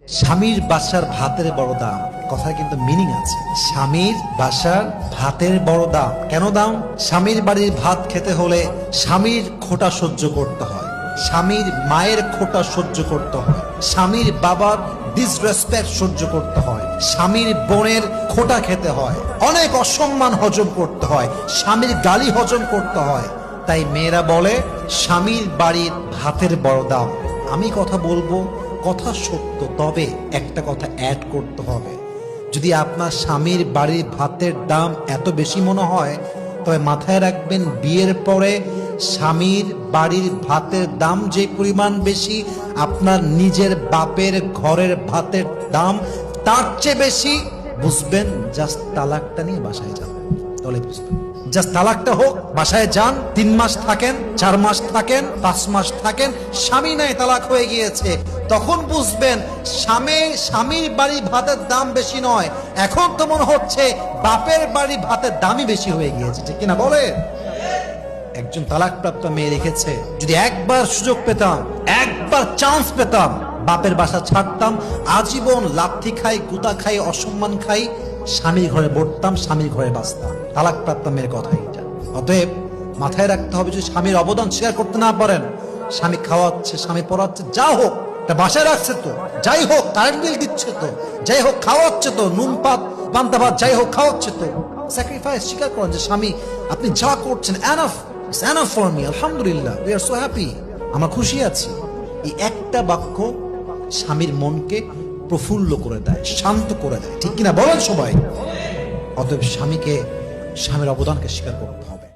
স্বামীর বাসার ভাতের বড় দাম, কথার কিন্তু মিনিং আছে। স্বামীর বাসার ভাতের বড় দাম কেন দাম? স্বামীর বাড়ির ভাত খেতে হলে স্বামীর খোঁটা সহ্য করতে হয়, স্বামীর মায়ের খোঁটা সহ্য করতে হয়, স্বামীর বাবার ডিসরেসপেক্ট সহ্য করতে হয়, স্বামীর বোনের খোঁটা খেতে হয়, অনেক অসম্মান হজম করতে হয়, স্বামীর গালি হজম করতে হয়। তাই মেয়েরা বলে স্বামীর বাড়ির ভাতের বড় দাম। আমি কথা বলবো, কথা সত্য, তবে একটা কথা অ্যাড করতে হবে। যদি আপনার স্বামীর বাড়ির ভাতের দাম এত বেশি মনে হয়, তবে মাথায় রাখবেন বিয়ের পরে স্বামীর বাড়ির ভাতের দাম যে পরিমাণ বেশি, আপনার নিজের বাপের ঘরের ভাতের দাম তার চেয়ে বেশি। বুঝবেন, জাস্ট তালাকটা নিয়ে বাসায় যান, তাহলে বুঝবেন। জাস্ট তালাকটা হোক, বাসায় যান, 3 মাস থাকেন, 4 মাস থাকেন, 5 মাস থাকেন, স্বামী নাই তালাক হয়ে গিয়েছে, তখন বুঝবেন স্বামীর বাড়ি ভাতের দাম বেশি নয়, এখন তো মনে হচ্ছে বাপের বাড়ি ভাতের দামই বেশি হয়ে গিয়েছে, ঠিক কিনা বলে? একজন তালাকপ্রাপ্ত মেয়ে রেখেছে, যদি একবার সুযোগ পেতাম, একবার চান্স পেতাম, বাপের বাসা ছাড়তাম, আজীবন লাথি খাই, গুতা খাই, অসম্মান খাই, স্বামীর ঘরে বসতাম, স্বামীর ঘরে বাঁচতাম। তালাকপ্রাপ্ত মেয়ের কথা এটা। অতএব মাথায় রাখতে হবে, যদি স্বামীর অবদান স্বীকার করতে না পারেন, স্বামী খাওয়াচ্ছে, স্বামী পড়াচ্ছে, যা হোক, এটা বাসায় রাখছে তো, যাই হোক কারেন্ট বিল দিচ্ছে তো, যাই হোক খাওয়াচ্ছে তো, নুন পাত পান্তা ভাত যাই হোক খাওয়াচ্ছে তো, স্যাক্রিফাইস স্বীকার করেন যে স্বামী আপনি যা করছেন enough, it's enough for me, আলহামদুলিল্লাহ, উই আর সো হ্যাপি, আমরা খুশি আছি। এই একটা বাক্য স্বামীর মনকে প্রফুল্ল করে দেয়, শান্ত করে দেয়, ঠিক কিনা বলেন সবাই? অতএব স্বামীর অবদানকে স্বীকার করতে হবে।